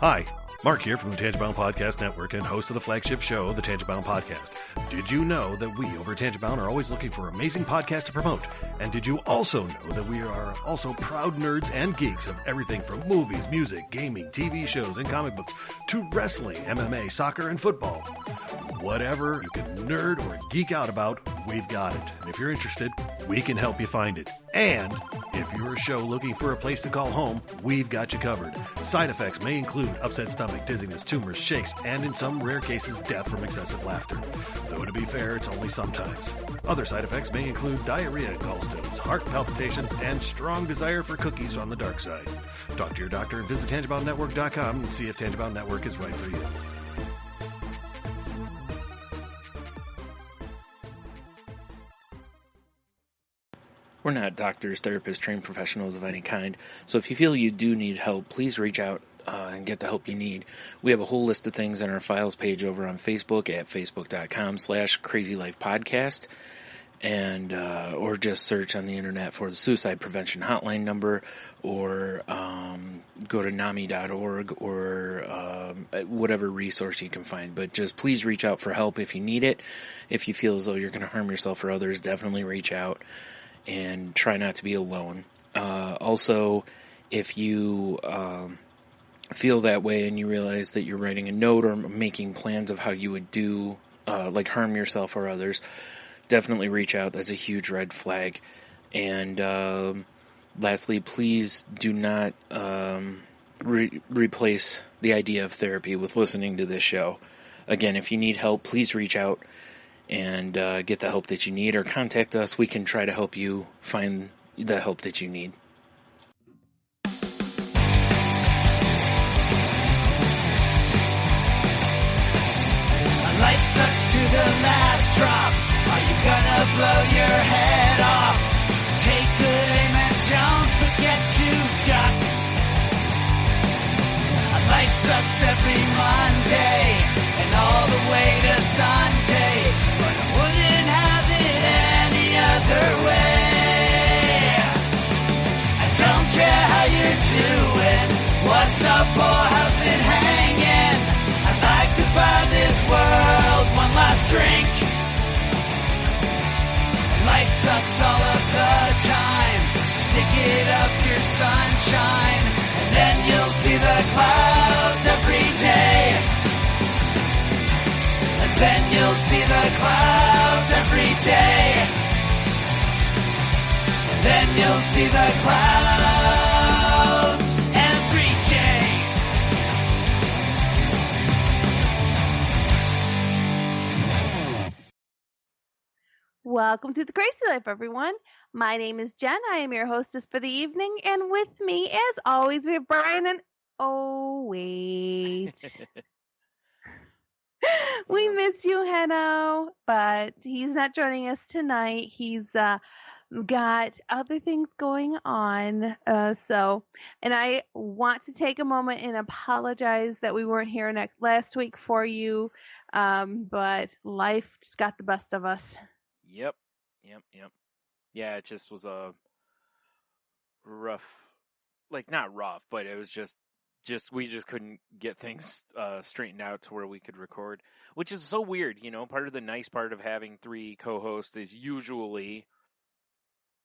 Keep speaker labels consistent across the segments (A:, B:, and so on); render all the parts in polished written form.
A: Hi, Mark here from the Tangibound Podcast Network and host of the flagship show, the Tangibound Podcast. Did you know that we over at Tangibound are always looking for amazing podcasts to promote? And did you also know that we are also proud nerds and geeks of everything from movies, music, gaming, TV shows, and comic books to wrestling, MMA, soccer, and football? Whatever you can nerd or geek out about, we've got it. And if you're interested, we can help you find it. And if you're a show looking for a place to call home, we've got you covered. Side effects may include upset stomach, dizziness, tumors, shakes, and in some rare cases, death from excessive laughter. Though to be fair, it's only sometimes. Other side effects may include diarrhea, gallstones, heart palpitations, and strong desire for cookies on the dark side. Talk to your doctor and visit TangiboundNetwork.com and see if Tangibound Network is right for you.
B: We're not doctors, therapists, trained professionals of any kind, so if you feel you do need help, please reach out and get the help you need. We have a whole list of things on our files page over on Facebook at facebook.com/crazylifepodcast, and or just search on the internet for the suicide prevention hotline number, or go to NAMI.org or whatever resource you can find. But just please reach out for help if you need it. If you feel as though you're going to harm yourself or others, definitely reach out. And try not to be alone. Also, if you feel that way and you realize that you're writing a note or making plans of how you would do, like harm yourself or others, definitely reach out. That's a huge red flag. And lastly, please do not replace the idea of therapy with listening to this show. Again, if you need help, please reach out and get the help that you need, or contact us. We can try to help you find the help that you need.
C: Life sucks to the last drop. Are you gonna blow your head off? Take good aim and don't forget to duck. Life sucks every Monday and all the way to Sunday, but I wouldn't have it any other way. I don't care how you're doing, what's up or how's it hanging. I'd like to buy this world one last drink. Life sucks all of the time, stick it up your sunshine, and then you'll see the clouds every day. And then you'll see the clouds every day. And then you'll see the clouds every day.
D: Welcome to The Crazy Life, everyone. My name is Jen. I am your hostess for the evening, and with me, as always, we have Brian and... Oh, wait. We miss you, Heno, but he's not joining us tonight. He's got other things going on. And I want to take a moment and apologize that we weren't here last week for you, but life just got the best of us.
B: Yep. Yeah, it just was a rough, like not rough, but it was just we just couldn't get things straightened out to where we could record, which is so weird. You know, part of the nice part of having three co-hosts is usually,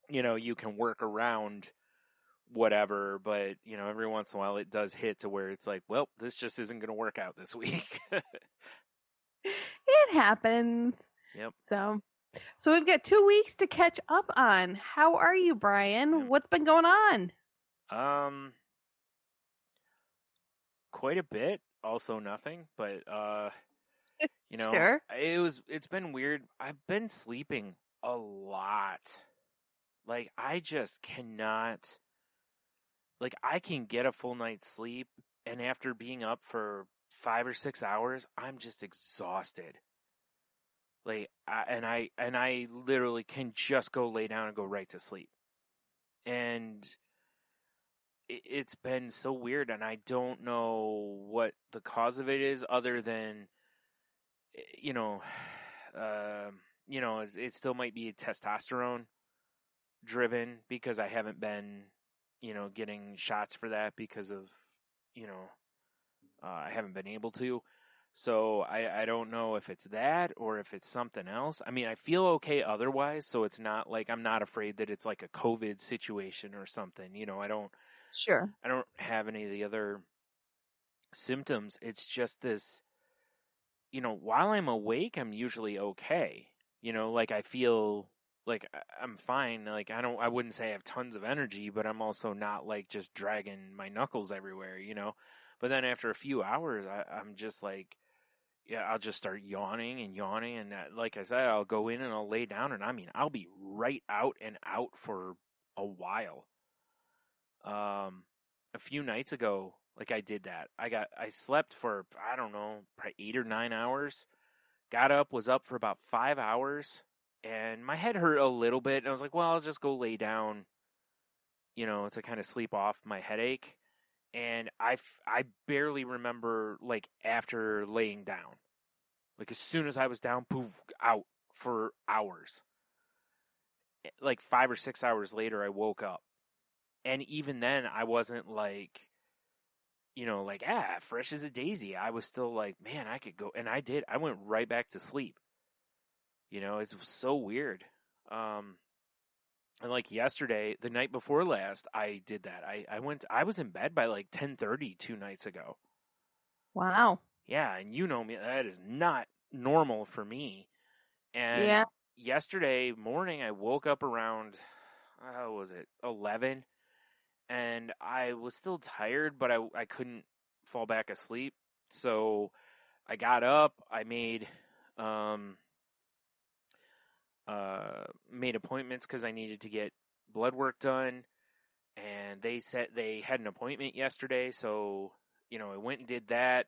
B: you know, you can work around whatever, but you know, every once in a while it does hit to where it's like, well, this just isn't going to work out this week.
D: It happens.
B: Yep.
D: So we've got 2 weeks to catch up on. How are you, Brian? What's been going on?
B: Quite a bit. Also nothing, but you know,
D: Sure.
B: It's been weird. I've been sleeping a lot. Like I just cannot. Like I can get a full night's sleep, and after being up for 5 or 6 hours, I'm just exhausted. Like, I literally can just go lay down and go right to sleep. And it's been so weird, and I don't know what the cause of it is, other than, it still might be testosterone driven, because I haven't been, getting shots for that because of, I haven't been able to. So I don't know if it's that or if it's something else. I mean, I feel okay otherwise, so it's not like I'm not afraid that it's like a COVID situation or something. You know, I don't have any of the other symptoms. It's just this, you know, while I'm awake, I'm usually okay. You know, like I feel like I'm fine. Like I wouldn't say I have tons of energy, but I'm also not like just dragging my knuckles everywhere, you know. But then after a few hours, I'm just like, yeah, I'll just start yawning, and like I said, I'll go in and I'll lay down, and I mean, I'll be right out and out for a while. A few nights ago, like I did that. I slept for, I don't know, probably 8 or 9 hours. Got up, was up for about 5 hours, and my head hurt a little bit, and I was like, well, I'll just go lay down, you know, to kind of sleep off my headache. And I barely remember, like, after laying down. Like, as soon as I was down, poof, out for hours. Like, 5 or 6 hours later, I woke up. And even then, I wasn't like, you know, like, fresh as a daisy. I was still like, man, I could go. And I did. I went right back to sleep. You know, it was so weird. And like yesterday, the night before last, I did that. I was in bed by like 10:30 2 nights ago.
D: Wow.
B: Yeah, and you know me, that is not normal for me. And
D: Yeah.
B: yesterday morning, I woke up around, how was it, 11? And I was still tired, but I couldn't fall back asleep. So I got up, I made appointments because I needed to get blood work done, and they said they had an appointment yesterday, so, you know, I went and did that.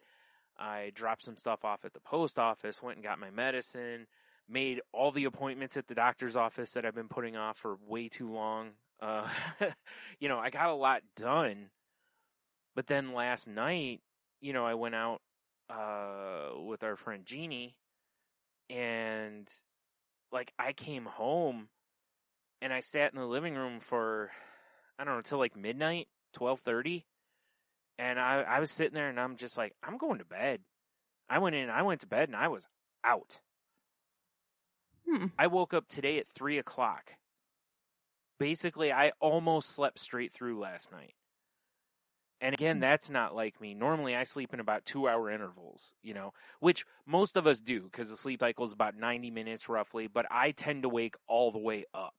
B: I dropped some stuff off at the post office, went and got my medicine, made all the appointments at the doctor's office that I've been putting off for way too long. You know, I got a lot done, but then last night, you know, I went out with our friend Jeannie, and like I came home and I sat in the living room for, I don't know, till like midnight, 12:30. And I was sitting there and I'm just like, I'm going to bed. I went to bed and I was out. I woke up today at 3 o'clock. Basically, I almost slept straight through last night. And again, that's not like me. Normally, I sleep in about 2-hour intervals, you know, which most of us do because the sleep cycle is about 90 minutes roughly. But I tend to wake all the way up.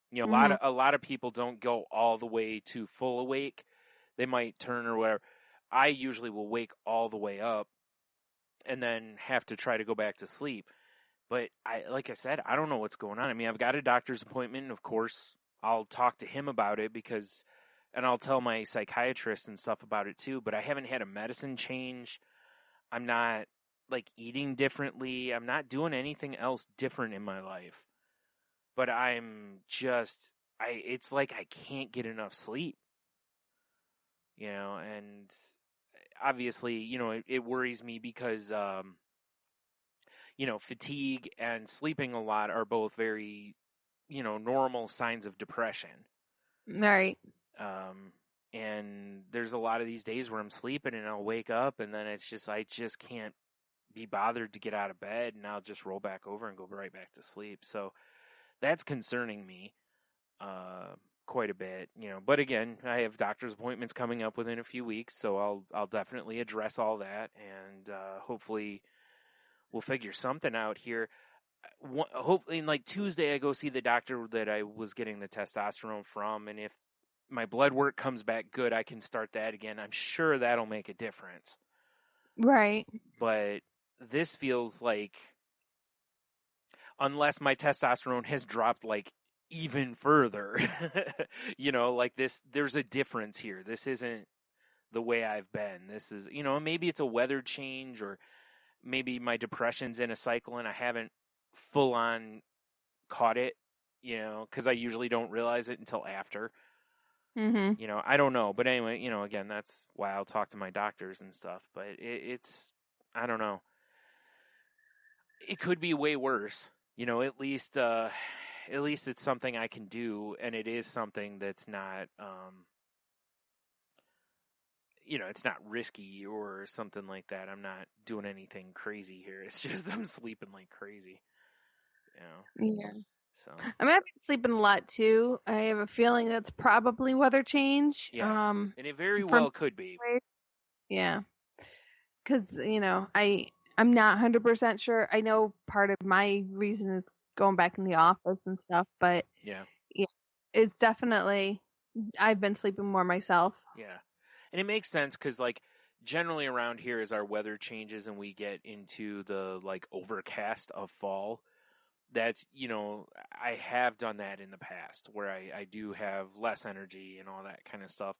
B: You know, a lot of people don't go all the way to full awake. They might turn or whatever. I usually will wake all the way up and then have to try to go back to sleep. But like I said, I don't know what's going on. I mean, I've got a doctor's appointment, and of course, I'll talk to him about it and I'll tell my psychiatrist and stuff about it too. But I haven't had a medicine change. I'm not like eating differently. I'm not doing anything else different in my life. But I'm just, it's like I can't get enough sleep. You know, and obviously, you know, it worries me because, you know, fatigue and sleeping a lot are both very, you know, normal signs of depression.
D: Right.
B: And there's a lot of these days where I'm sleeping and I'll wake up and then it's just, I just can't be bothered to get out of bed, and I'll just roll back over and go right back to sleep. So that's concerning me, quite a bit, you know. But again, I have doctor's appointments coming up within a few weeks, so I'll definitely address all that, and hopefully we'll figure something out here. Hopefully, like Tuesday, I go see the doctor that I was getting the testosterone from, and if my blood work comes back good, I can start that again. I'm sure that'll make a difference.
D: Right.
B: But this feels like, unless my testosterone has dropped like even further, you know, like this, there's a difference here. This isn't the way I've been. This is, you know, maybe it's a weather change, or maybe my depression's in a cycle and I haven't full on caught it, you know, because I usually don't realize it until after.
D: Mm-hmm.
B: You know, I don't know. But anyway, you know, again, that's why I'll talk to my doctors and stuff. But it's, I don't know. It could be way worse. You know, at least it's something I can do, and it is something that's not, it's not risky or something like that. I'm not doing anything crazy here. It's just I'm sleeping like crazy.
D: Yeah.
B: So
D: I mean, I've been sleeping a lot too. I have a feeling that's probably weather change.
B: yeah, and it very
D: from
B: well could be.
D: Yeah. Because, I'm not 100% sure. I know part of my reason is going back in the office and stuff, but
B: Yeah.
D: it's definitely, I've been sleeping more myself.
B: Yeah. And it makes sense because, like, generally around here as our weather changes and we get into the, like, overcast of fall, that's, I have done that in the past where I do have less energy and all that kind of stuff.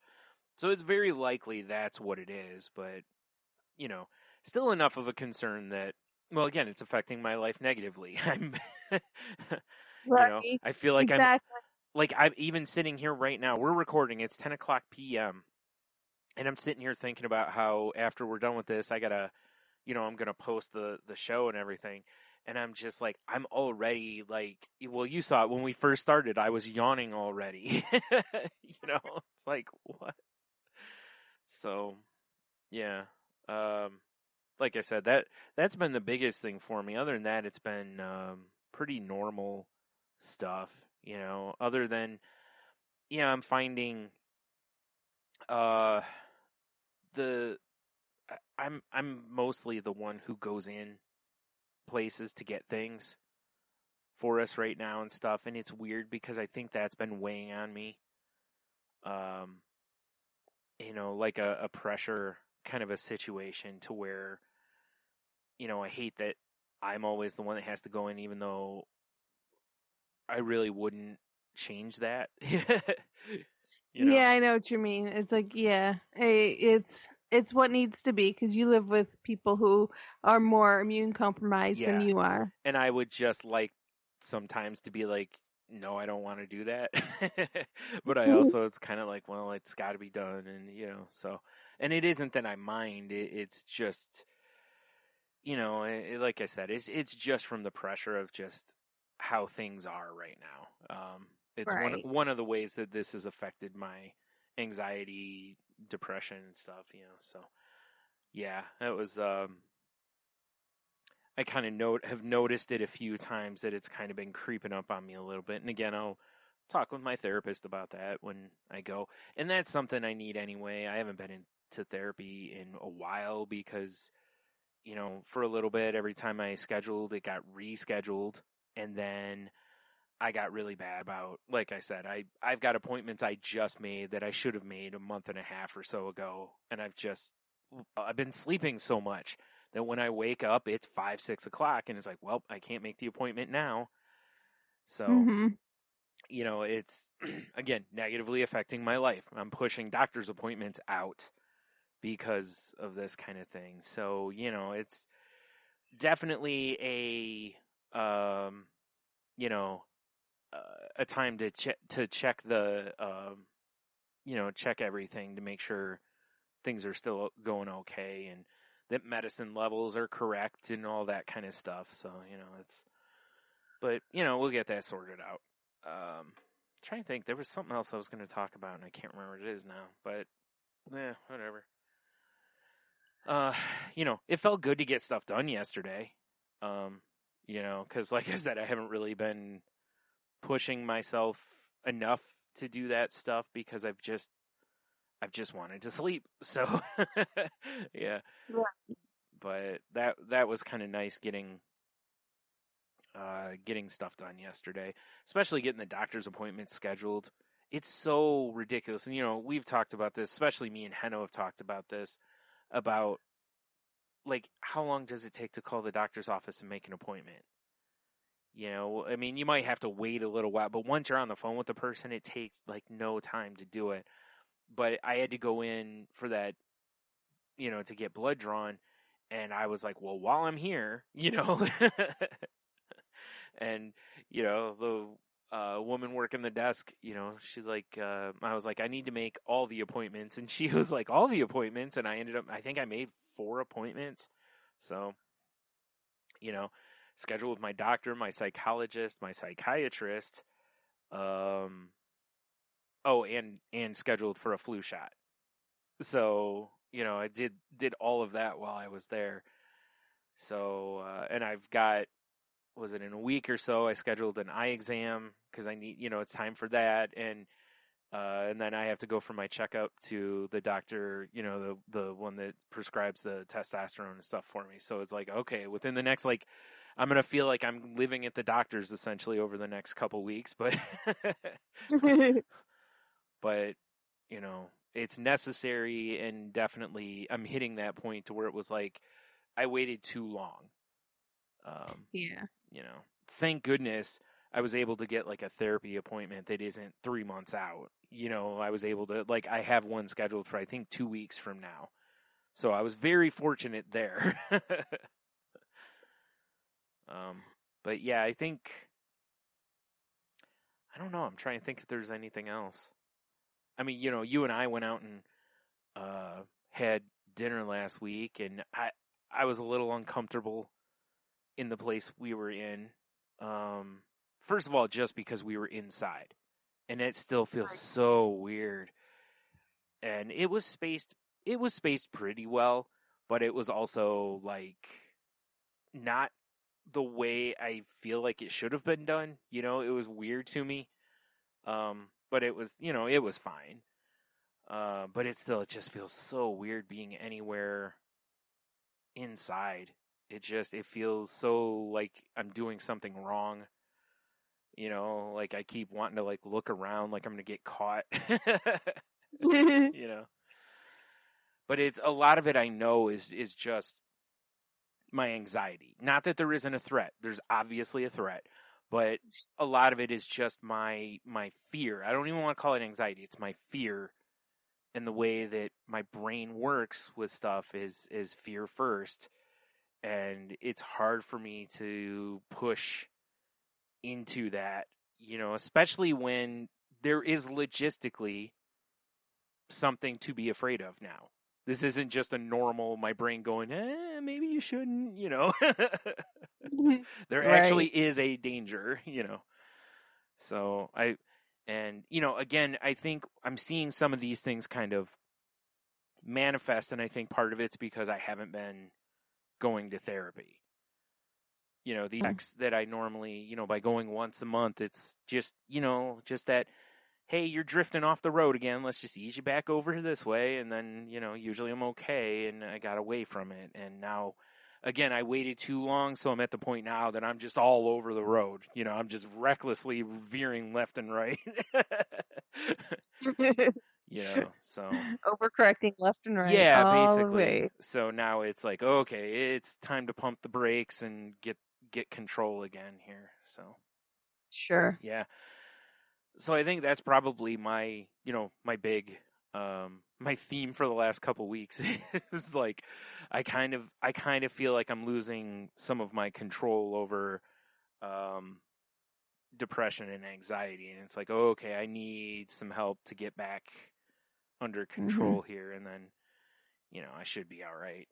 B: So it's very likely that's what it is, but, still enough of a concern that, well, again, it's affecting my life negatively.
D: Right.
B: I feel like
D: Exactly.
B: I'm even sitting here right now. We're recording. It's 10 o'clock p.m. And I'm sitting here thinking about how after we're done with this, I gotta, I'm gonna post the show and everything. And I'm just like, I'm already like, well, you saw it when we first started. I was yawning already. It's like what? So, yeah. Like I said, that's been the biggest thing for me. Other than that, it's been pretty normal stuff. Other than, I'm finding I'm mostly the one who goes in places to get things for us right now and stuff, and it's weird because I think that's been weighing on me. Like a pressure kind of a situation to where, I hate that I'm always the one that has to go in, even though I really wouldn't change that.
D: Yeah, I know what you mean. It's like, it's what needs to be because you live with people who are more immune compromised than you are.
B: And I would just like sometimes to be like, no, I don't want to do that. But I also, it's kind of like, well, it's got to be done. And, so, and it isn't that I mind. It's just, like I said, it's just from the pressure of just how things are right now. It's
D: Right.
B: one of the ways that this has affected my anxiety, depression and stuff, so yeah, that was, I kind of have noticed it a few times that it's kind of been creeping up on me a little bit. And again, I'll talk with my therapist about that when I go. And that's something I need anyway. I haven't been into therapy in a while because, for a little bit, every time I scheduled, it got rescheduled. And then I got really bad about, like I said, I've got appointments I just made that I should have made a month and a half or so ago. And I've been sleeping so much that when I wake up, it's 5, 6 o'clock, and it's like, well, I can't make the appointment now. So, it's, again, negatively affecting my life. I'm pushing doctor's appointments out because of this kind of thing. So, it's definitely a time to check the, check everything to make sure things are still going okay and that medicine levels are correct and all that kind of stuff. So, but we'll get that sorted out. Trying to think, there was something else I was going to talk about and I can't remember what it is now, but whatever. It felt good to get stuff done yesterday. Cause like I said, I haven't really been pushing myself enough to do that stuff because I've just wanted to sleep. So, yeah.
D: Right.
B: But that was kind of nice getting stuff done yesterday, especially getting the doctor's appointments scheduled. It's so ridiculous. And, we've talked about this, especially me and Henno have talked about this, about like, how long does it take to call the doctor's office and make an appointment? I mean, you might have to wait a little while, but once you're on the phone with the person, it takes like no time to do it. But I had to go in for that, to get blood drawn. And I was like, well, while I'm here, and, the woman working the desk, she's like, I was like, I need to make all the appointments. And she was like, all the appointments. And I think I made 4 appointments. So, scheduled with my doctor, my psychologist, my psychiatrist, and scheduled for a flu shot. So, I did all of that while I was there. So, and I've got, was it in a week or so, I scheduled an eye exam because I need, it's time for that. And then I have to go for my checkup to the doctor, the one that prescribes the testosterone and stuff for me. So it's like, okay, within the next, I'm going to feel like I'm living at the doctor's essentially over the next couple weeks, but, but, it's necessary, and definitely I'm hitting that point to where it was like, I waited too long.
D: Yeah.
B: Thank goodness I was able to get a therapy appointment that isn't 3 months out. I was able to, I have one scheduled for, I think, 2 weeks from now. So I was very fortunate there. But yeah, I think, I don't know. I'm trying to think if there's anything else. I mean, you and I went out and had dinner last week, and I was a little uncomfortable in the place we were in. First of all, just because we were inside, and it still feels so weird. And it was spaced pretty well, but it was also not the way I feel like it should have been done. It was weird to me. But it was, it was fine. But it just feels so weird being anywhere inside. It feels so like I'm doing something wrong. I keep wanting to look around like I'm going to get caught. But it's a lot of it I know is just my anxiety. Not that there isn't a threat. There's obviously a threat. But a lot of it is just my fear. I don't even want to call it anxiety. It's my fear, and the way that my brain works with stuff is fear first. And it's hard for me to push into that, especially when there is logistically something to be afraid of now. This isn't just a normal, my brain going, maybe you shouldn't, There actually is a danger, So again, I think I'm seeing some of these things kind of manifest, and I think part of it's because I haven't been going to therapy. The checks that I normally, by going once a month, it's just, just that, hey, you're drifting off the road again. Let's just ease you back over this way. And then, usually I'm okay, and I got away from it. And now, again, I waited too long, so I'm at the point now that I'm just all over the road. I'm just recklessly veering left and right. So
D: overcorrecting left and right.
B: Yeah,
D: all the
B: basically.
D: way.
B: So now it's like, okay, it's time to pump the brakes and get control again here. So
D: Sure.
B: yeah. So I think that's probably my, my big, my theme for the last couple weeks is I kind of feel like I'm losing some of my control over, depression and anxiety. And it's like, okay, I need some help to get back under control here. And then, I should be all right,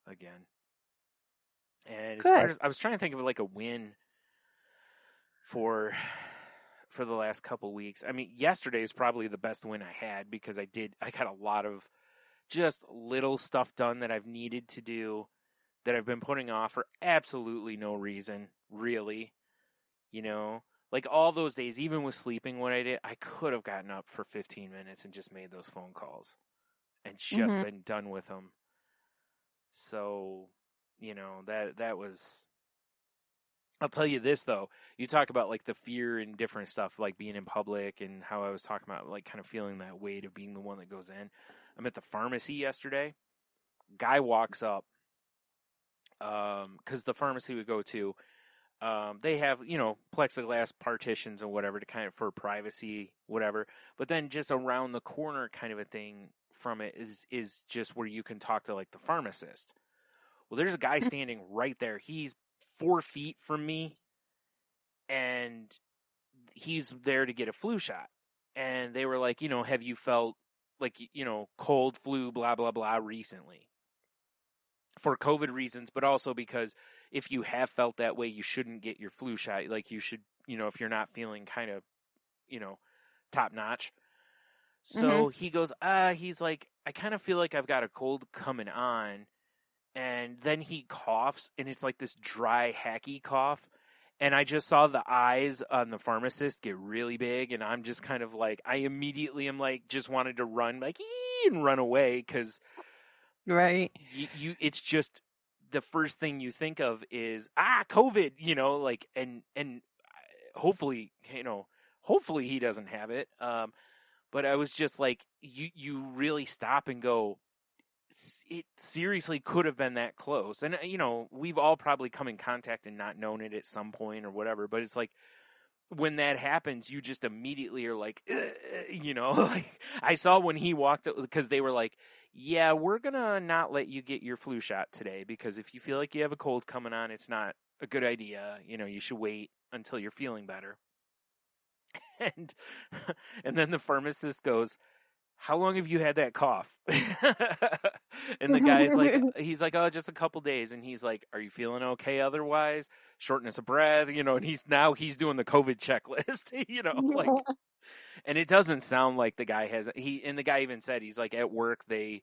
B: again. And as far as, I was trying to think of a win for the last couple weeks. I mean, yesterday is probably the best win I had, because I got a lot of just little stuff done that I've needed to do that I've been putting off for absolutely no reason, really. All those days, even with sleeping what I did, I could have gotten up for 15 minutes and just made those phone calls and just been done with them. So, that was, I'll tell you this though, you talk about the fear and different stuff, being in public, and how I was talking about kind of feeling that weight of being the one that goes in. I'm at the pharmacy yesterday. Guy walks up, cause the pharmacy we go to, they have, plexiglass partitions and whatever to kind of, for privacy, whatever. But then just around the corner kind of a thing from it is just where you can talk to the pharmacist. Well, there's a guy standing right there. He's 4 feet from me, and he's there to get a flu shot. And they were like, have you felt cold, flu, blah, blah, blah recently? For COVID reasons, but also because if you have felt that way, you shouldn't get your flu shot. You should, if you're not feeling kind of, top notch. So he goes, he's like, I kind of feel like I've got a cold coming on. And then he coughs, and it's like this dry, hacky cough. And I just saw the eyes on the pharmacist get really big, and I'm just kind of like, I immediately am like, just wanted to run, like, and run away, because
D: Right.
B: it's just the first thing you think of is COVID, like, and hopefully he doesn't have it. But I was just like, you really stop and go, it seriously could have been that close. And, we've all probably come in contact and not known it at some point or whatever, but it's like, when that happens, you just immediately are like, like I saw when he walked, because they were like, yeah, we're going to not let you get your flu shot today, because if you feel like you have a cold coming on, it's not a good idea. You should wait until you're feeling better. And then the pharmacist goes, how long have you had that cough? And the guy's like, he's like, oh, just a couple days. And he's like, are you feeling okay otherwise? Shortness of breath, and he's doing the COVID checklist, like, and it doesn't sound like the guy has, and the guy even said, he's like, at work, they,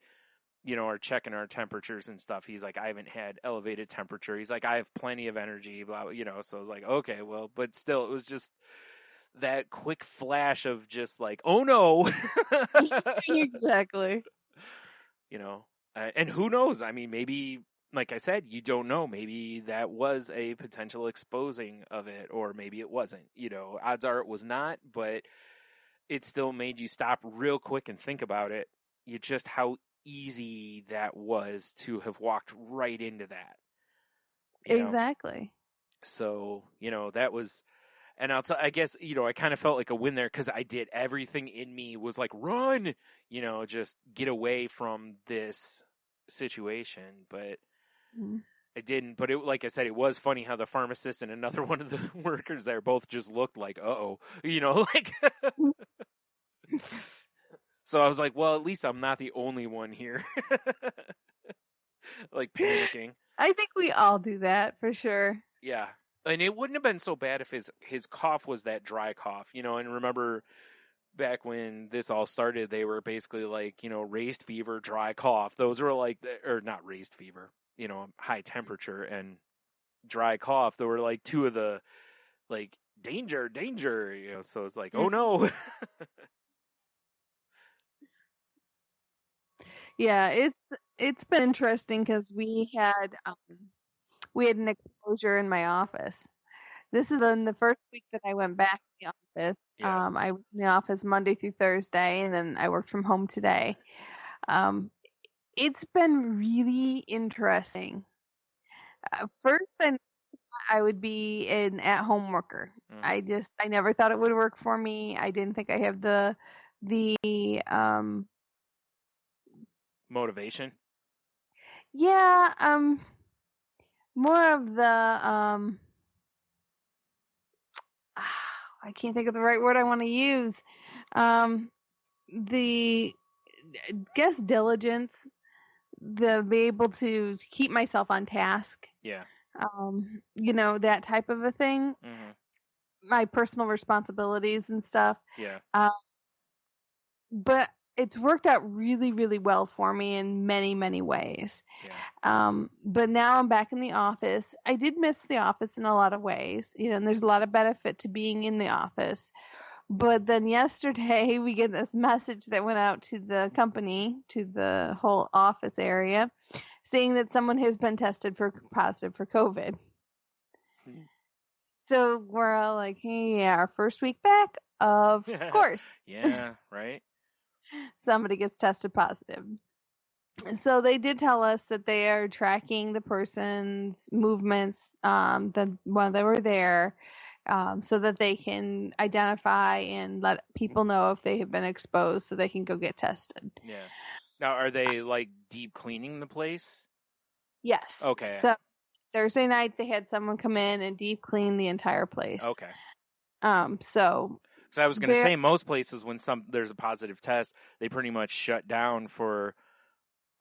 B: are checking our temperatures and stuff. He's like, I haven't had elevated temperature. He's like, I have plenty of energy, blah, so I was like, okay, well, but still, it was just that quick flash of just like, oh no.
D: Exactly.
B: And who knows? I mean, maybe, like I said, you don't know. Maybe that was a potential exposing of it, or maybe it wasn't. Odds are it was not, but it still made you stop real quick and think about it. Just how easy that was to have walked right into that.
D: Exactly.
B: So, that was, and I guess, I kind of felt like a win there, because I did everything in me was like, run, just get away from this situation. But I didn't. But like I said, it was funny how the pharmacist and another one of the workers there both just looked like, uh-oh, like. So I was like, well, at least I'm not the only one here. Like panicking.
D: I think we all do that for sure.
B: Yeah. And it wouldn't have been so bad if his cough was that dry cough, and remember back when this all started, they were basically like, raised fever, dry cough. Those were like, or not raised fever, high temperature and dry cough. There were like two of the, like, danger, so it's like, oh no.
D: Yeah, it's been interesting, because we had an exposure in my office. This is in the first week that I went back to the office.
B: Yeah.
D: I was in the office Monday through Thursday, and then I worked from home today. It's been really interesting. First, I would be an at-home worker. I never thought it would work for me. I didn't think I have the
B: motivation.
D: Yeah, more of the I can't think of the right word I want to use. The diligence, the be able to keep myself on task.
B: Yeah.
D: That type of a thing.
B: Mm-hmm.
D: My personal responsibilities and stuff.
B: Yeah.
D: But it's worked out really, really well for me in many, many ways.
B: Yeah.
D: But now I'm back in the office. I did miss the office in a lot of ways, and there's a lot of benefit to being in the office. But then yesterday we get this message that went out to the company, to the whole office area, saying that someone has been tested positive for COVID. So we're all like, hey, yeah, our first week back, of course.
B: Yeah, right.
D: Somebody gets tested positive. So they did tell us that they are tracking the person's movements while they were there, so that they can identify and let people know if they have been exposed, so they can go get tested.
B: Yeah. Now, are they like deep cleaning the place?
D: Yes.
B: Okay.
D: So Thursday night they had someone come in and deep clean the entire place.
B: Okay.
D: So
B: I was going to say, most places when there's a positive test, they pretty much shut down for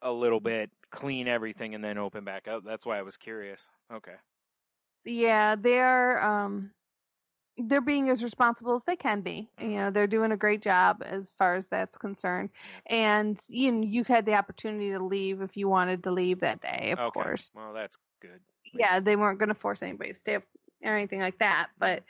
B: a little bit, clean everything, and then open back up. That's why I was curious. Okay.
D: Yeah, they're they're being as responsible as they can be. They're doing a great job as far as that's concerned. And you had the opportunity to leave if you wanted to leave that day, of course.
B: Well, that's good.
D: Yeah, they weren't going to force anybody to stay up or anything like that. But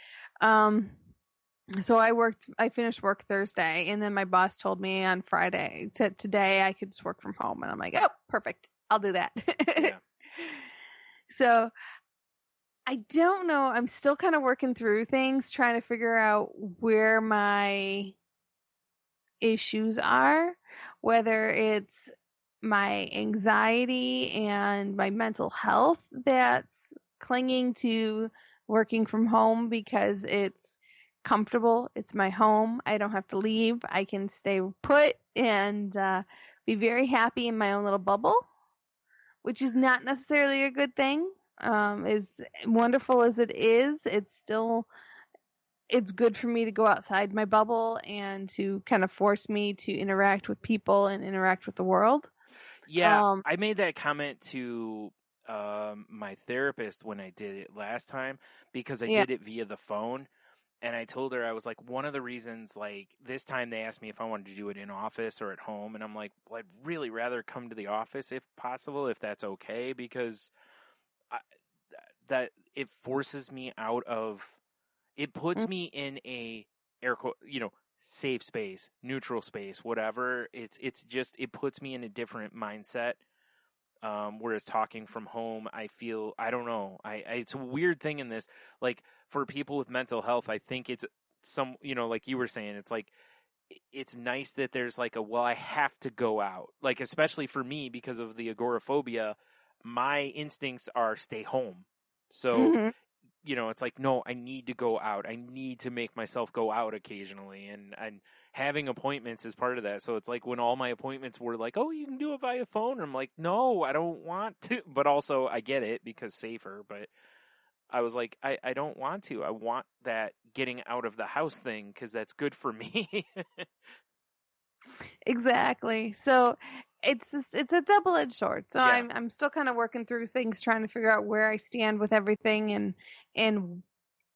D: so I finished work Thursday, and then my boss told me on Friday that today I could just work from home, and I'm like, oh, perfect, I'll do that.
B: Yeah.
D: So I don't know. I'm still kind of working through things, trying to figure out where my issues are, whether it's my anxiety and my mental health that's clinging to working from home because it's comfortable. It's my home. I don't have to leave. I can stay put and be very happy in my own little bubble, which is not necessarily a good thing. As wonderful as it is, it's good for me to go outside my bubble and to kind of force me to interact with people and interact with the world.
B: Yeah, I made that comment to my therapist when I did it last time because I did it via the phone. And I told her, I was like, one of the reasons, like, this time they asked me if I wanted to do it in office or at home. And I'm like, well, I'd really rather come to the office if possible, if that's okay, because that it forces me out of, it puts me in a safe space, neutral space, whatever. It's just, it puts me in a different mindset. Whereas talking from home, I feel, I don't know, it's a weird thing in this, like, for people with mental health, I think it's like you were saying, it's like, it's nice that there's like I have to go out, like, especially for me, because of the agoraphobia, my instincts are stay home. So, it's like, no, I need to go out. I need to make myself go out occasionally. And having appointments is part of that. So it's like when all my appointments were like, oh, you can do it via phone. I'm like, no, I don't want to. But also I get it because safer. But I was like, I don't want to. I want that getting out of the house thing because that's good for me.
D: Exactly. So it's a double-edged sword. So
B: Yeah.
D: I'm still kind of working through things, trying to figure out where I stand with everything and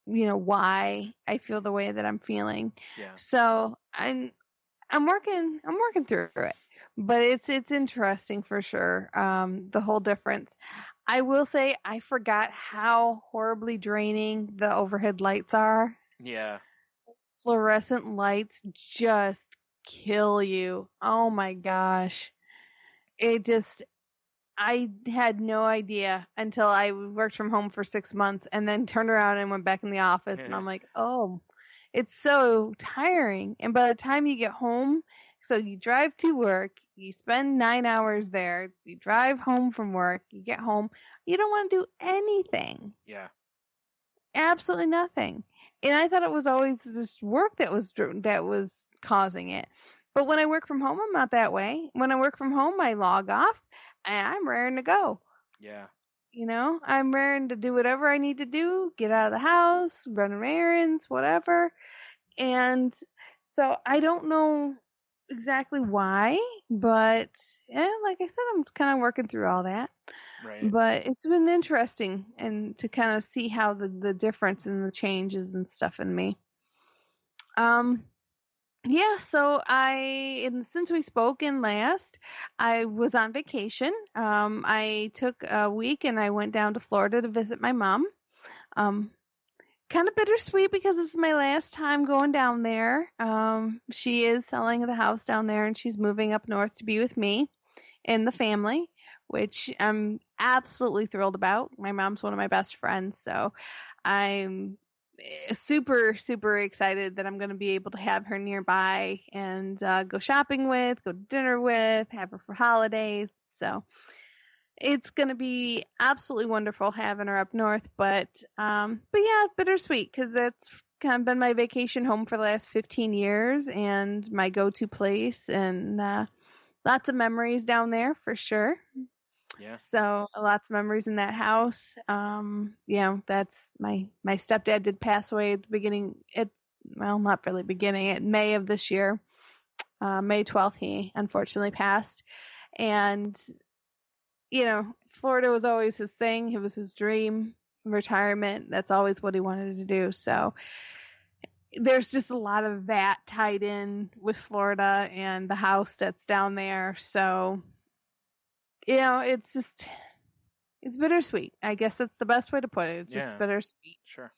D: why I feel the way that I'm feeling.
B: Yeah.
D: So I'm working through it. But it's interesting for sure. The whole difference. I will say I forgot how horribly draining the overhead lights are.
B: Yeah.
D: Those fluorescent lights just kill you. Oh my gosh. I had no idea until I worked from home for 6 months and then turned around and went back in the office and I'm like, oh, it's so tiring. And by the time you get home, so you drive to work, you spend 9 hours there, you drive home from work, you get home, you don't want to do anything.
B: Yeah.
D: Absolutely nothing. And I thought it was always this work that was causing it. But when I work from home, I'm not that way. When I work from home, I log off and I'm raring to go.
B: Yeah.
D: I'm raring to do whatever I need to do, get out of the house, run errands, whatever. And so I don't know exactly why, but like I said, I'm kind of working through all that.
B: Right.
D: But it's been interesting and to kind of see how the difference and the changes and stuff in me. Yeah, so since we spoke in last, I was on vacation. I took a week and I went down to Florida to visit my mom. Kind of bittersweet because this is my last time going down there. She is selling the house down there and she's moving up north to be with me and the family, which I'm absolutely thrilled about. My mom's one of my best friends, so I'm super, super excited that I'm going to be able to have her nearby and go shopping with, go to dinner with, have her for holidays. So it's going to be absolutely wonderful having her up north. But yeah, bittersweet because that's kind of been my vacation home for the last 15 years and my go-to place, and lots of memories down there for sure.
B: Yeah.
D: So lots of memories in that house. That's my stepdad did pass away at the beginning. Not really beginning. At May of this year, May 12th, he unfortunately passed. And Florida was always his thing. It was his dream. Retirement. That's always what he wanted to do. So there's just a lot of that tied in with Florida and the house that's down there. So, it's bittersweet. I guess that's the best way to put it. It's just bittersweet.
B: Sure.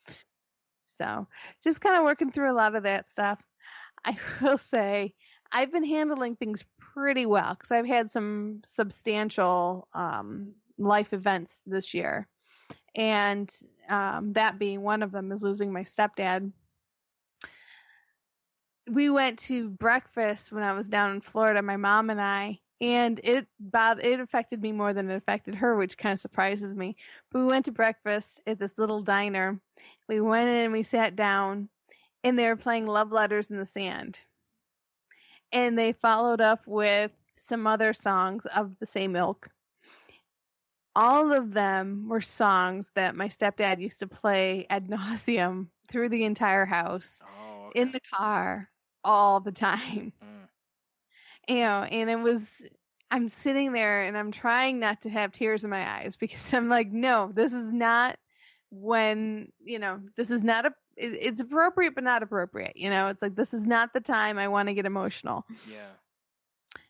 D: So, just kind of working through a lot of that stuff. I will say I've been handling things pretty well because I've had some substantial life events this year. And that being one of them is losing my stepdad. We went to breakfast when I was down in Florida, my mom and I, and it affected me more than it affected her, which kind of surprises me. But we went to breakfast at this little diner. We went in, we sat down, and they were playing Love Letters in the Sand. And they followed up with some other songs of the same ilk. All of them were songs that my stepdad used to play ad nauseum through the entire house, in the car, all the time. And I'm sitting there and I'm trying not to have tears in my eyes because I'm like, no, this is not it's appropriate but not appropriate. It's like, this is not the time I want to get emotional.
B: Yeah.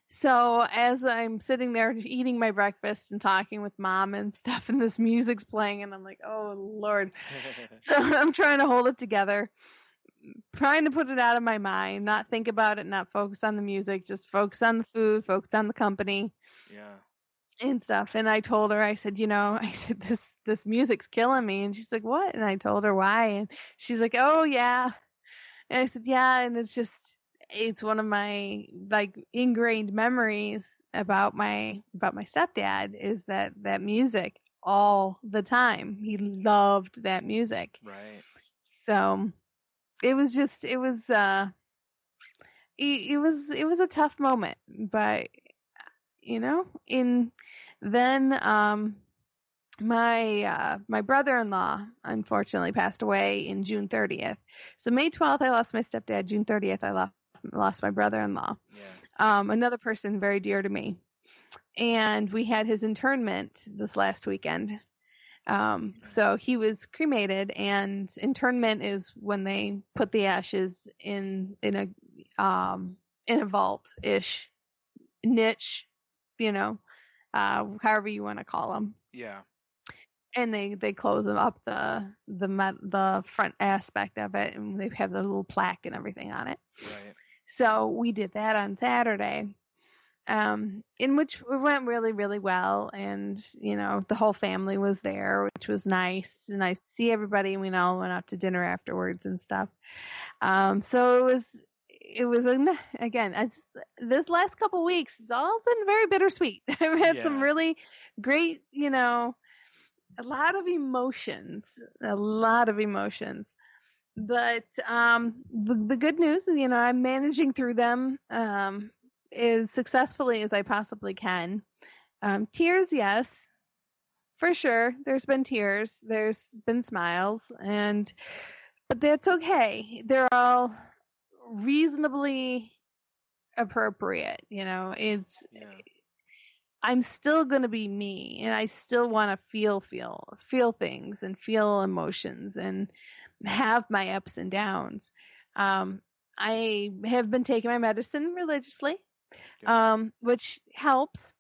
D: So as I'm sitting there eating my breakfast and talking with mom and stuff, and this music's playing, and I'm like, oh Lord. So I'm trying to hold it together, trying to put it out of my mind, not think about it, not focus on the music, just focus on the food, focus on the company.
B: Yeah.
D: And stuff. And I told her, I said, this music's killing me. And she's like, what? And I told her why. And she's like, oh yeah. And I said, yeah. And it's one of my ingrained memories about my stepdad is that music all the time. He loved that music.
B: Right. So
D: it was a tough moment, but my brother-in-law unfortunately passed away in June 30th. So May 12th I lost my stepdad. June 30th I lost my brother-in-law.
B: Yeah.
D: Another person very dear to me. And we had his internment this last weekend. So he was cremated, and internment is when they put the ashes in a vault-ish niche, however you want to call them.
B: Yeah.
D: And they close up the front aspect of it, and they have the little plaque and everything on it.
B: Right.
D: So we did that on Saturday, in which it went really, really well. And, the whole family was there, which was nice. Nice to see everybody. We all went out to dinner afterwards and stuff. So it was again, this last couple weeks has all been very bittersweet. I've had some really great, a lot of emotions. But the good news is, I'm managing through them as successfully as I possibly can. Tears, yes, for sure. There's been tears. There's been smiles, but that's okay. They're all reasonably appropriate. I'm still going to be me, and I still want to feel things and feel emotions and have my ups and downs. I have been taking my medicine religiously, which helps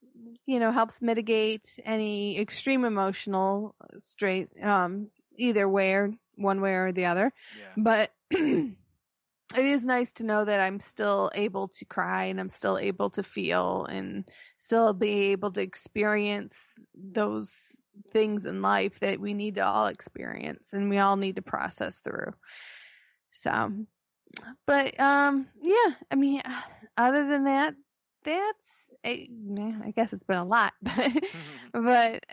D: mitigate any extreme emotional state, either way, one way or the other.
B: Yeah.
D: But it is nice to know that I'm still able to cry, and I'm still able to feel, and still be able to experience those things in life that we need to all experience and we all need to process through. So, but other than that, I guess it's been a lot, but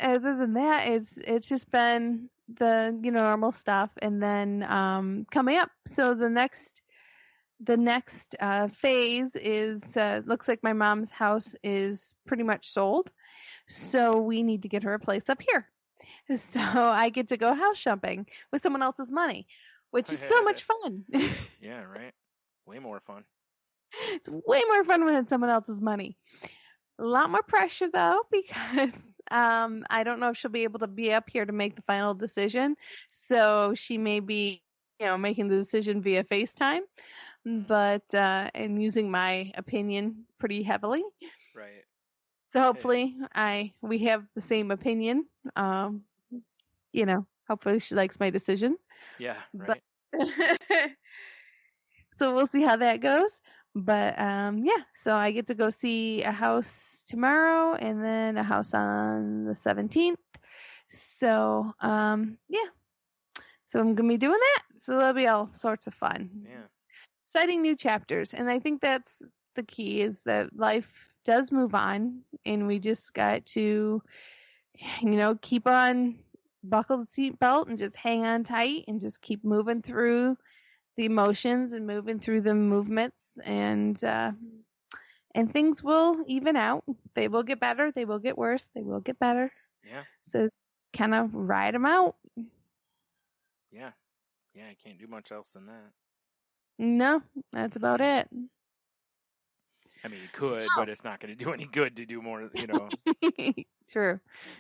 D: other than that, it's just been the normal stuff. And then coming up, so the next phase is looks like my mom's house is pretty much sold, so we need to get her a place up here. So I get to go house shopping with someone else's money, which is so much fun.
B: Yeah, right. Way more fun.
D: It's way more fun when it's someone else's money. A lot more pressure though, because I don't know if she'll be able to be up here to make the final decision. So she may be making the decision via FaceTime, but and using my opinion pretty heavily.
B: Right.
D: So hopefully we have the same opinion. Hopefully she likes my decisions.
B: Yeah, right.
D: So we'll see how that goes. But so I get to go see a house tomorrow and then a house on the 17th. So so I'm gonna be doing that. So that'll be all sorts of fun.
B: Yeah.
D: Exciting new chapters. And I think that's the key, is that life does move on, and we just got to keep on, buckle the seatbelt and just hang on tight and just keep moving through the emotions and moving through the movements, and things will even out. They will get better. They will get worse. They will get better.
B: Yeah.
D: So just kind of ride them out.
B: Yeah. Yeah, I can't do much else than that.
D: No, that's about it.
B: I mean, you could, but it's not going to do any good to do more,
D: True.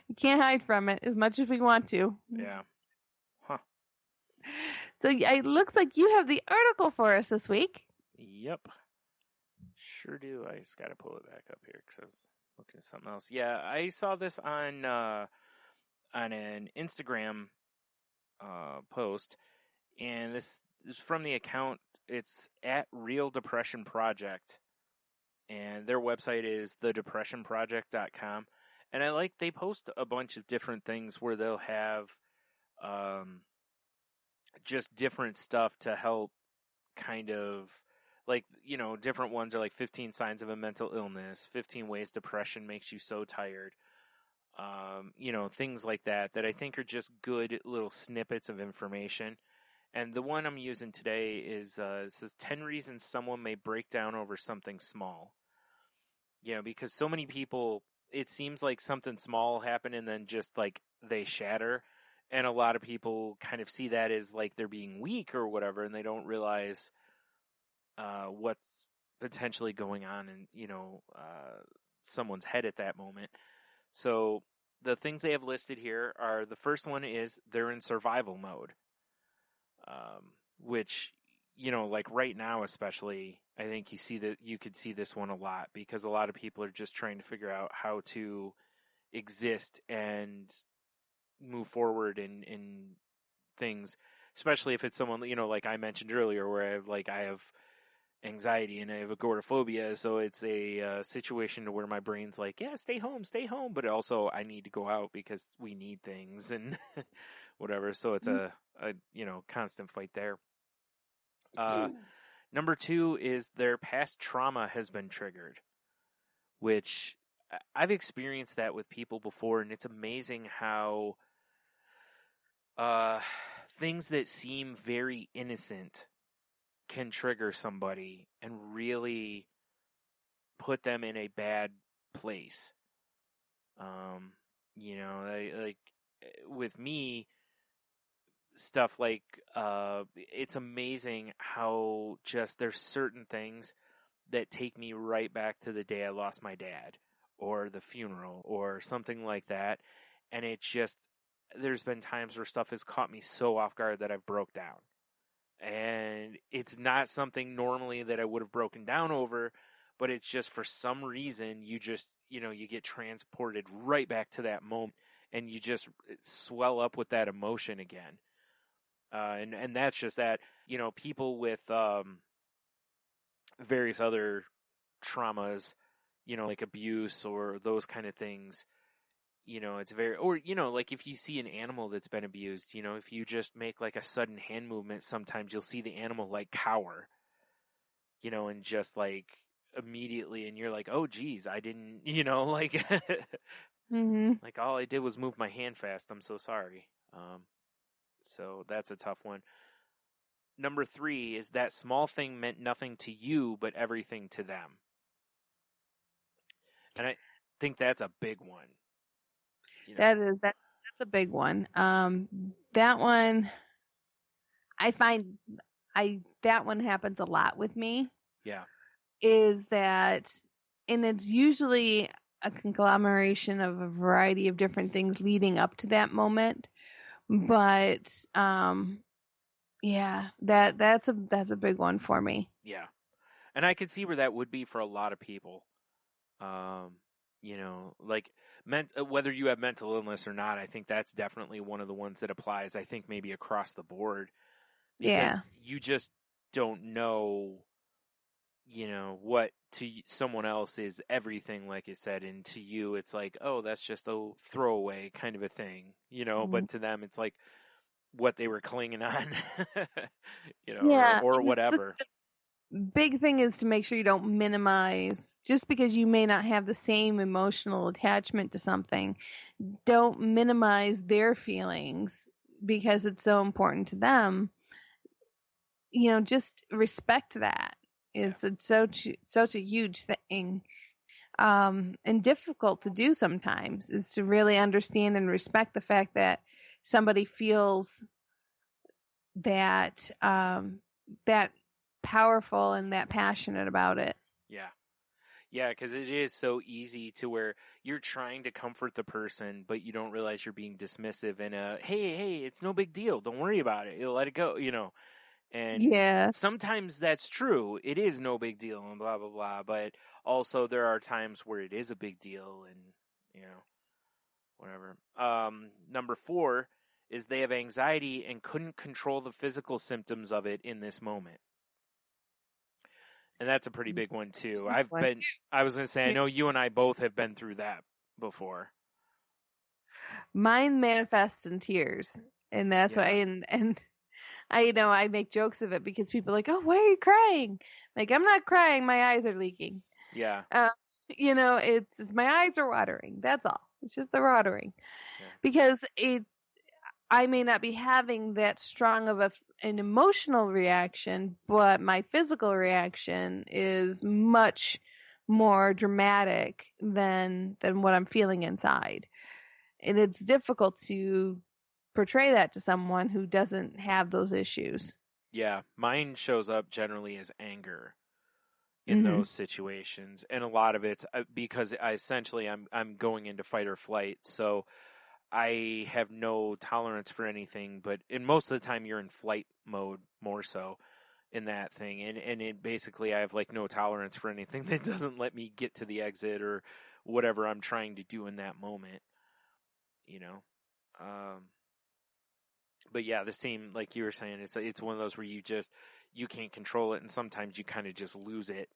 D: You can't hide from it as much as we want to.
B: Yeah. Huh.
D: So it looks like you have the article for us this week.
B: Yep. Sure do. I just got to pull it back up here because I was looking at something else. Yeah, I saw this on an Instagram post, and this is from the account. It's at Real Depression Project, and their website is thedepressionproject.com. And they post a bunch of different things where they'll have just different stuff to help kind of, different ones are like 15 signs of a mental illness, 15 ways depression makes you so tired. Things like that I think are just good little snippets of information. And the one I'm using today is, it says 10 reasons someone may break down over something small. Because so many people, it seems like something small happened and then just like they shatter. And a lot of people kind of see that as like they're being weak or whatever, and they don't realize what's potentially going on in, someone's head at that moment. So the things they have listed here are, the first one is they're in survival mode. Which, like right now especially, I think you could see this one a lot, because a lot of people are just trying to figure out how to exist and move forward in things, especially if it's someone, like I mentioned earlier, where I have anxiety and I have agoraphobia, so it's a situation where my brain's like, yeah, stay home, but also I need to go out because we need things and whatever, so it's a constant fight there. Number 2 is their past trauma has been triggered, which I've experienced that with people before, and it's amazing how things that seem very innocent can trigger somebody and really put them in a bad place. With me, stuff like, it's amazing how just there's certain things that take me right back to the day I lost my dad, or the funeral, or something like that. And it's just, there's been times where stuff has caught me so off guard that I've broke down. And it's not something normally that I would have broken down over, but it's just for some reason you just, you get transported right back to that moment, and you just swell up with that emotion again. And that's just that, people with various other traumas, like abuse or those kind of things, it's very, or, like if you see an animal that's been abused, if you just make like a sudden hand movement, sometimes you'll see the animal like cower, and just like immediately, and you're like, oh geez, I didn't, like,
D: Mm-hmm.
B: like all I did was move my hand fast. I'm so sorry. So that's a tough one. Number 3 is that small thing meant nothing to you, but everything to them. And I think that's a big one.
D: That's a big one. That one, I find that one happens a lot with me.
B: Yeah.
D: Is that, and it's usually a conglomeration of a variety of different things leading up to that moment. But Yeah, that's a big one for me.
B: Yeah. And I could see where that would be for a lot of people. Like whether you have mental illness or not, I think that's definitely one of the ones that applies. I think maybe across the board, because
D: Yeah.
B: you just don't know, what to someone else is everything, like I said, and to you it's like, oh, that's just a throwaway kind of a thing, but to them it's like what they were clinging on,
D: Yeah,
B: or
D: and
B: whatever.
D: the big thing is to make sure you don't minimize, just because you may not have the same emotional attachment to something, don't minimize their feelings because it's so important to them. Just respect that. It's such a huge thing, and difficult to do sometimes, is to really understand and respect the fact that somebody feels that that powerful and that passionate about it.
B: Yeah, because it is so easy to where you're trying to comfort the person, but you don't realize you're being dismissive and hey, it's no big deal, don't worry about it, you'll let it go, And
D: Yeah.
B: sometimes that's true. It is no big deal and blah, blah, blah. But also there are times where it is a big deal and, whatever. Number 4 is they have anxiety and couldn't control the physical symptoms of it in this moment. And that's a pretty big one too. I was going to say, I know you and I both have been through that before.
D: Mine manifests in tears. And that's why, and I make jokes of it because people are like, oh, why are you crying? Like, I'm not crying. My eyes are leaking.
B: Yeah.
D: It's my eyes are watering. That's all. It's just the watering. Yeah. Because I may not be having that strong of an emotional reaction, but my physical reaction is much more dramatic than what I'm feeling inside. And it's difficult to portray that to someone who doesn't have those issues.
B: Yeah, mine shows up generally as anger in those situations, and a lot of it's because I'm going into fight or flight, so I have no tolerance for anything. But in most of the time, you're in flight mode more so in that thing, and it basically I have like no tolerance for anything that doesn't let me get to the exit or whatever I'm trying to do in that moment. But yeah, the same, like you were saying, it's one of those where you can't control it, and sometimes you kind of just lose it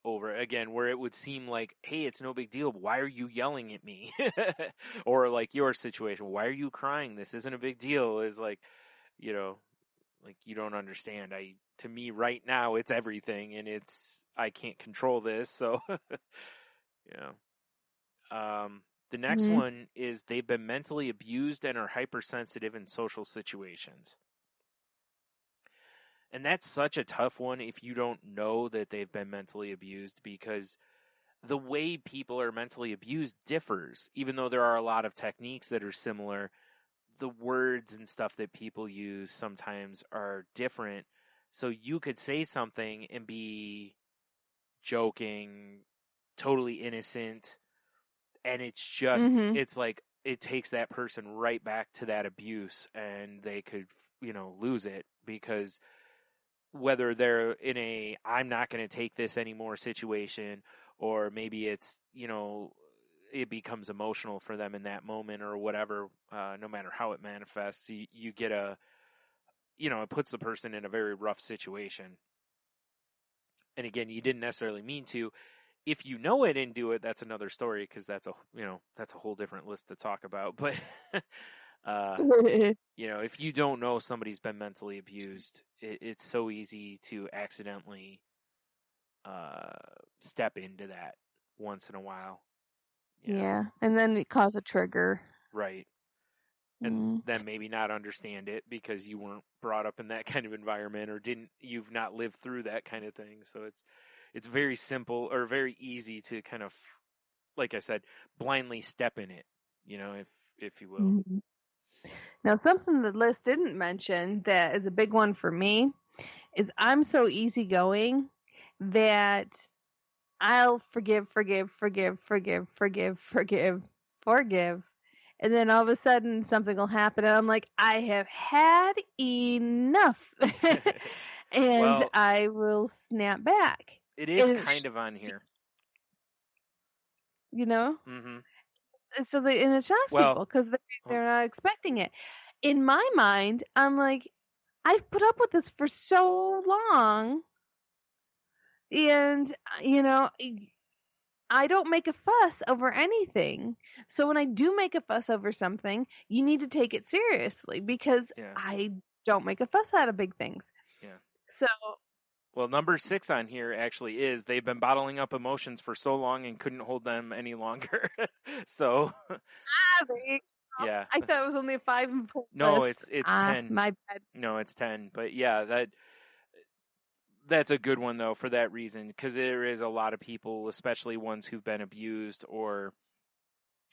B: over again, where it would seem like, hey, it's no big deal, but why are you yelling at me? Or like your situation, why are you crying? This isn't a big deal. Is like, like you don't understand. To me right now, it's everything, and I can't control this. So, the next one is they've been mentally abused and are hypersensitive in social situations. And that's such a tough one if you don't know that they've been mentally abused, because the way people are mentally abused differs. Even though there are a lot of techniques that are similar, the words and stuff that people use sometimes are different. So you could say something and be joking, totally innocent, and it's just, it's like, it takes that person right back to that abuse, and they could, lose it, because whether they're in a, I'm not going to take this anymore situation, or maybe it's, it becomes emotional for them in that moment or whatever, no matter how it manifests, you get it puts the person in a very rough situation. And again, you didn't necessarily mean to. If you know it and do it, that's another story, because that's a whole different list to talk about. But if you don't know somebody's been mentally abused, it's so easy to accidentally step into that once in a while.
D: Yeah, and then it cause a trigger.
B: Right. And then maybe not understand it because you weren't brought up in that kind of environment, or you've not lived through that kind of thing. So it's very simple, or very easy to kind of, like I said, blindly step in it, if you will.
D: Now, something the list didn't mention that is a big one for me is I'm so easygoing that I'll forgive, and then all of a sudden something will happen, and I'm like, I have had enough, and
E: Well,
D: I will snap back.
E: it is
D: And
E: kind of on here.
D: you know,
E: Mm-hmm.
D: and it shocks
E: Well-
D: people because they're not expecting it. In my mind, I'm like, I've put up with this for so long, and I don't make a fuss over anything. So when I do make a fuss over something, you need to take it seriously, because
E: Yeah.
D: I don't make a fuss out of big things.
E: Yeah.
D: So
E: Well, number 6 on here actually is they've been bottling up emotions for so long and couldn't hold them any longer. So,
D: there you go.
E: yeah.
D: I thought it was only a 5-point
E: No,
D: list.
E: it's 10.
D: My bad.
E: No, it's 10. But yeah, that's a good one though for that reason, because there is a lot of people, especially ones who've been abused or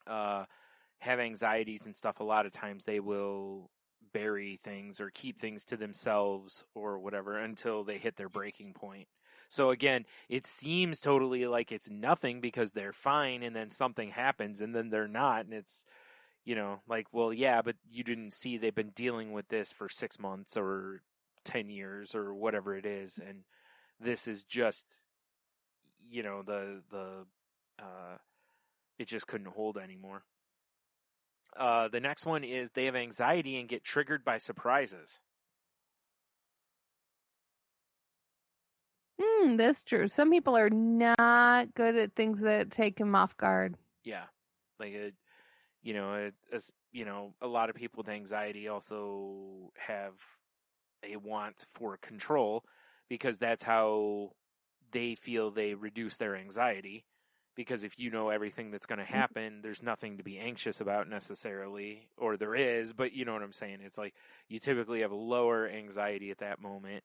E: have anxieties and stuff. A lot of times they will bury things or keep things to themselves or whatever until they hit their breaking point. So again, it seems totally like it's nothing because they're fine, and then something happens and then they're not, and it's, like, well, yeah, but you didn't see they've been dealing with this for 6 months or 10 years or whatever it is, and this is just, it just couldn't hold anymore. The next one is they have anxiety and get triggered by surprises.
D: That's true. Some people are not good at things that take them off guard.
E: Yeah, like a lot of people with anxiety also have a want for control, because that's how they feel they reduce their anxiety. Because if you know everything that's going to happen, there's nothing to be anxious about necessarily, or there is, but you know what I'm saying. It's like you typically have lower anxiety at that moment.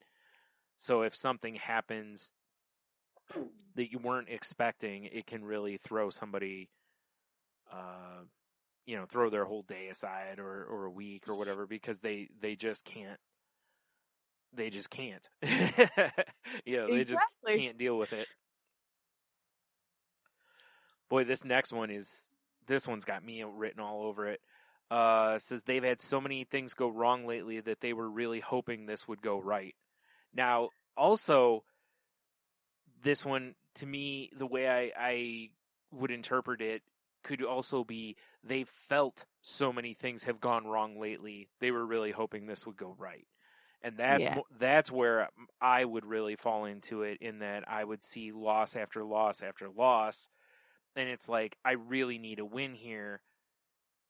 E: So if something happens that you weren't expecting, it can really throw somebody, throw their whole day aside or a week or whatever, because they just can't. They just can't. They just can't deal with it. Boy, this next one's got me written all over it. Says they've had so many things go wrong lately that they were really hoping this would go right. Now, also, this one, to me, the way I would interpret it could also be they felt so many things have gone wrong lately, they were really hoping this would go right. And that's where I would really fall into it, in that I would see loss after loss after loss. And it's like, I really need a win here.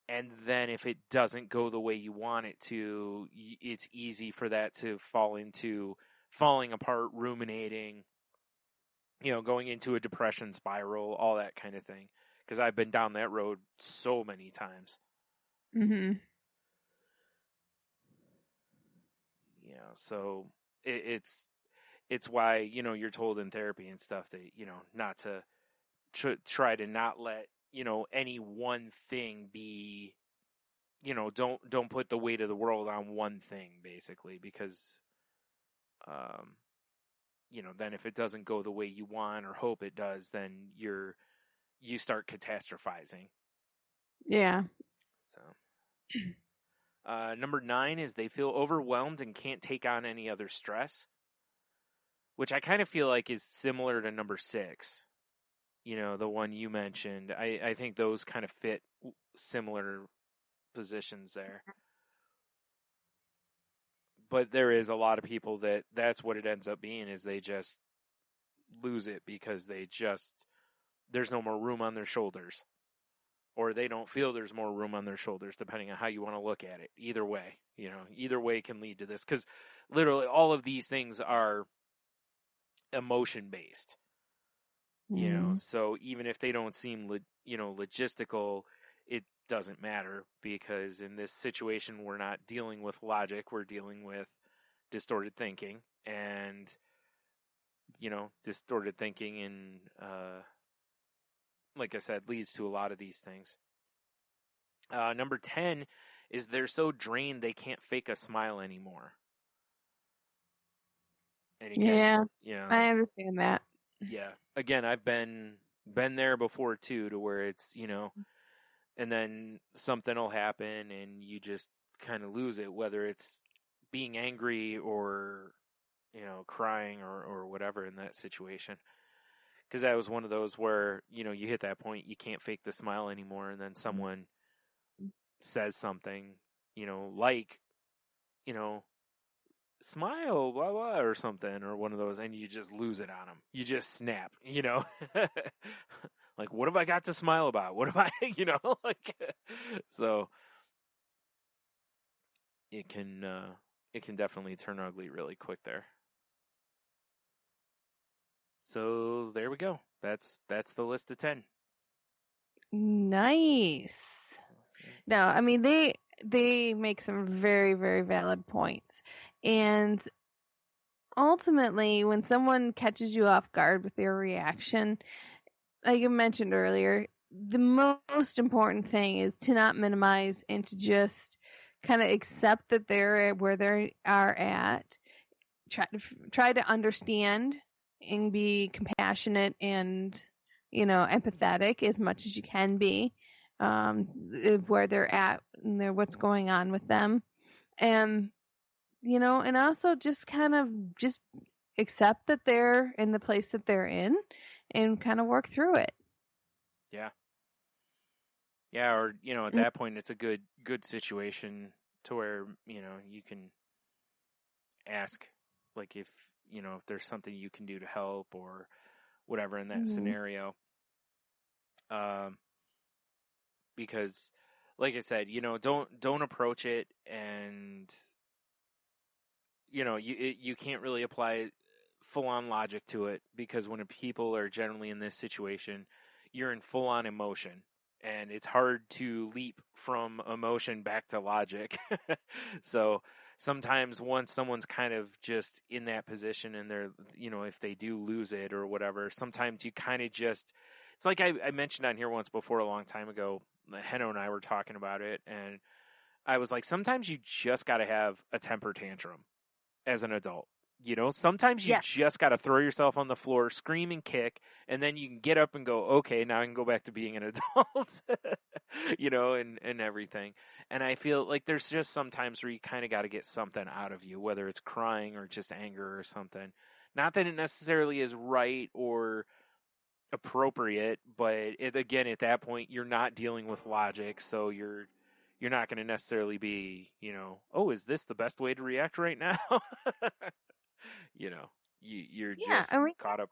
E: And then if it doesn't go the way you want it to, it's easy for that to fall into falling apart, ruminating, going into a depression spiral, all that kind of thing. Because I've been down that road so many times.
D: Mm-hmm.
E: So it's why, you're told in therapy and stuff that, not to try to not let, any one thing be, don't put the weight of the world on one thing, basically, because, then if it doesn't go the way you want or hope it does, then you start catastrophizing.
D: Yeah.
E: So, number 9 is they feel overwhelmed and can't take on any other stress, which I kind of feel like is similar to number 6. The one you mentioned. I think those kind of fit similar positions there. But there is a lot of people that's what it ends up being, is they just lose it because there's no more room on their shoulders. Or they don't feel there's more room on their shoulders, depending on how you want to look at it. Either way, either way can lead to this. Because literally all of these things are emotion-based. So even if they don't seem, logistical, it doesn't matter, because in this situation, we're not dealing with logic. We're dealing with distorted thinking, and, distorted thinking and, like I said, leads to a lot of these things. Number 10 is they're so drained they can't fake a smile anymore. And again,
D: I understand that.
E: Yeah. Again, I've been there before too, to where it's, and then something will happen and you just kind of lose it, whether it's being angry or, crying or whatever in that situation. Because that was one of those where, you hit that point, you can't fake the smile anymore, and then someone says something, like, smile, blah, blah, or something, or one of those, and you just lose it on them. You just snap, Like, what have I got to smile about? What have I, so it can definitely turn ugly really quick there. So there we go. That's the list of 10.
D: Nice. No, I mean they make some very, very valid points. And ultimately, when someone catches you off guard with their reaction, like you mentioned earlier, the most important thing is to not minimize and to just kind of accept that they're where they are at. Try to understand and be compassionate and empathetic as much as you can be, where they're at and what's going on with them, and and also just kind of just accept that they're in the place that they're in and kind of work through it.
E: Yeah, or at that point it's a good situation to where you can ask, like, if if there's something you can do to help or whatever in that scenario. Because like I said, don't approach it, and you can't really apply full on logic to it, because when people are generally in this situation, you're in full on emotion, and it's hard to leap from emotion back to logic. So sometimes once someone's kind of just in that position and they're, if they do lose it or whatever, sometimes you kind of just, it's like I mentioned on here once before a long time ago, Heno and I were talking about it, and I was like, sometimes you just got to have a temper tantrum as an adult. Sometimes you just got to throw yourself on the floor, scream and kick, and then you can get up and go, okay, now I can go back to being an adult, and everything. And I feel like there's just some times where you kind of got to get something out of you, whether it's crying or just anger or something. Not that it necessarily is right or appropriate, but again, at that point, you're not dealing with logic, so you're not going to necessarily be, oh, is this the best way to react right now? You're just caught up.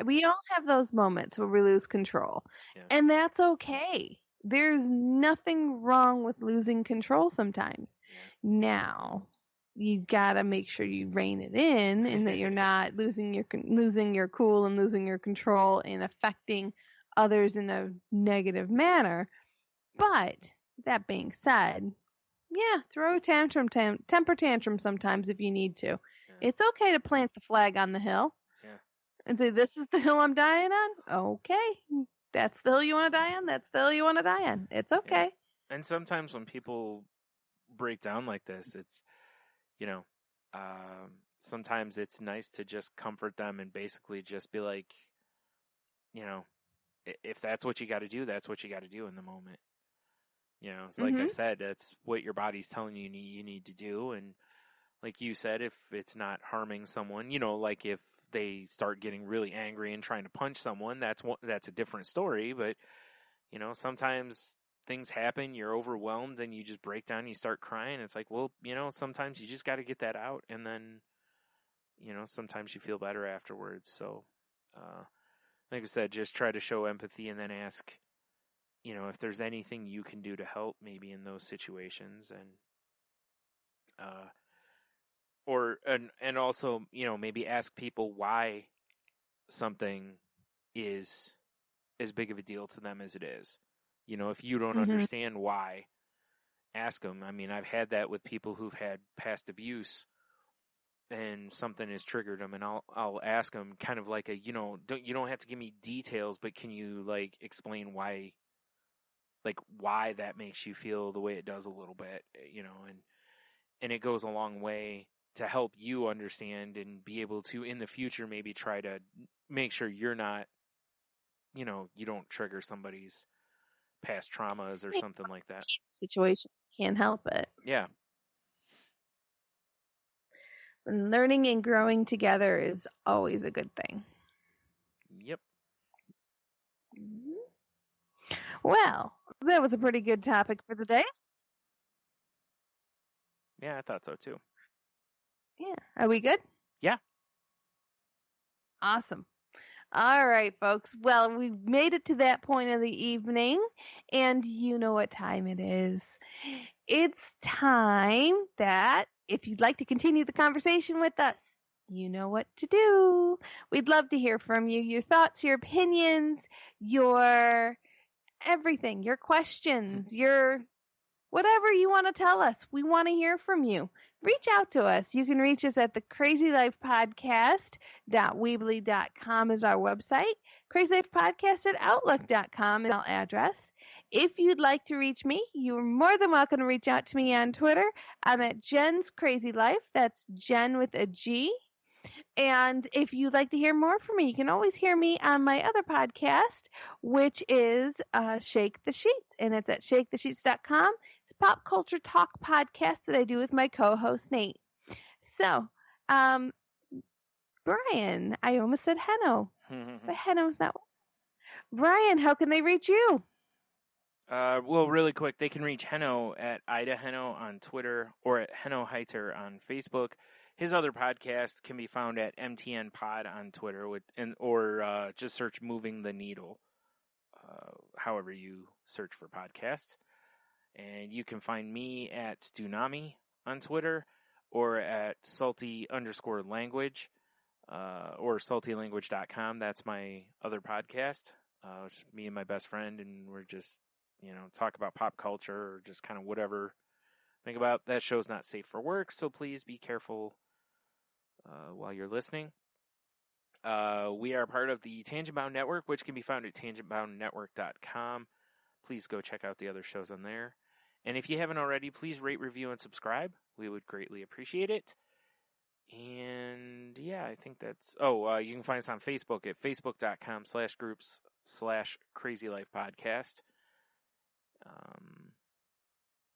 D: We all have those moments where we lose control, and that's okay. There's nothing wrong with losing control sometimes. Now, you gotta make sure you rein it in, and that you're not losing your cool and losing your control and affecting others in a negative manner. But that being said, throw a temper tantrum sometimes if you need to. It's okay to plant the flag on the hill and say, this is the hill I'm dying on. Okay. That's the hill you want to die on. That's the hill you want to die on. It's okay.
E: Yeah. And sometimes when people break down like this, it's, sometimes it's nice to just comfort them and basically just be like, if that's what you got to do, that's what you got to do in the moment. It's like I said, that's what your body's telling you need to do. And like you said, if it's not harming someone, like if they start getting really angry and trying to punch someone, that's a different story. But, sometimes things happen, you're overwhelmed and you just break down, you start crying. It's like, well, sometimes you just got to get that out, and then, sometimes you feel better afterwards. So, like I said, just try to show empathy and then ask, if there's anything you can do to help maybe in those situations, and also, maybe ask people why something is as big of a deal to them as it is. If you don't understand why, ask them. I mean, I've had that with people who've had past abuse and something has triggered them, and I'll ask them kind of like you don't have to give me details, but can you like explain why that makes you feel the way it does a little bit, and it goes a long way to help you understand and be able to, in the future, maybe try to make sure you're not, you don't trigger somebody's past traumas or something like that.
D: Situation. Can't help it.
E: Yeah.
D: And learning and growing together is always a good thing.
E: Yep.
D: Well, that was a pretty good topic for the day.
E: Yeah, I thought so too.
D: Yeah. Are we good?
E: Yeah.
D: Awesome. All right, folks. Well, we've made it to that point of the evening, and you know what time it is. It's time that if you'd like to continue the conversation with us, you know what to do. We'd love to hear from you, your thoughts, your opinions, your everything, your questions, your whatever you want to tell us. We want to hear from you. Reach out to us. You can reach us at the crazylifepodcast.weebly.com is our website. crazylifepodcast@outlook.com is our address. If you'd like to reach me, you're more than welcome to reach out to me on Twitter. I'm at Jen's Crazy Life. That's Jen with a G. And if you'd like to hear more from me, you can always hear me on my other podcast, which is Shake the Sheets, and it's at shakethesheets.com. It's a pop culture talk podcast that I do with my co-host, Nate. So, Brian, I almost said Henno, but Henno's not with us. Brian, how can they reach you?
E: Well, really quick, they can reach Henno at Ida Henno on Twitter or at Henno Heiter on Facebook. His other podcast can be found at MTN Pod on Twitter, or just search Moving the Needle, however you search for podcasts. And you can find me at Stunami on Twitter or at salty_language or saltylanguage.com. That's my other podcast. It's me and my best friend, and we're just, talk about pop culture or just kind of whatever. Think about that show's not safe for work, so please be careful while you're listening. We are part of the Tangent Bound Network, which can be found at tangentboundnetwork.com. Please go check out the other shows on there. And if you haven't already, please rate, review, and subscribe. We would greatly appreciate it. And yeah, I think that's... you can find us on Facebook at facebook.com/groups/crazylifepodcast.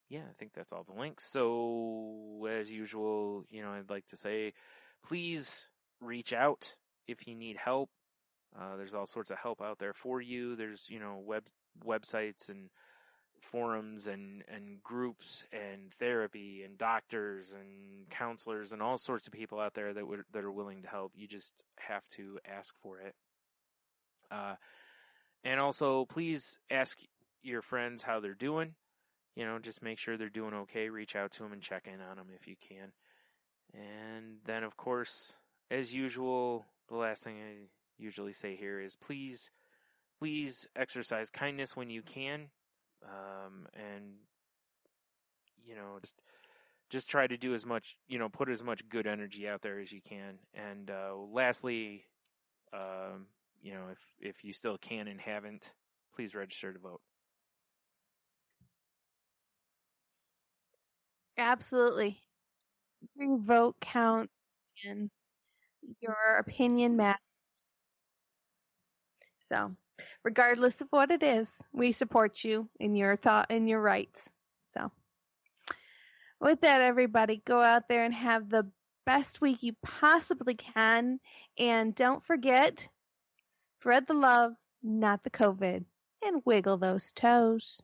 E: Yeah, I think that's all the links. So, as usual, I'd like to say, please reach out if you need help. There's all sorts of help out there for you. There's, websites and forums and groups and therapy and doctors and counselors and all sorts of people out there that are willing to help. You just have to ask for it. And also, please ask your friends how they're doing. Just make sure they're doing okay. Reach out to them and check in on them if you can. And then, of course, as usual, the last thing I usually say here is please exercise kindness when you can. And, just try to do as much, put as much good energy out there as you can. And lastly, if you still can and haven't, please register to vote.
D: Absolutely. Your vote counts and your opinion matters. So, regardless of what it is, we support you in your thought and your rights. So, with that, everybody, go out there and have the best week you possibly can. And don't forget, spread the love, not the COVID, and wiggle those toes.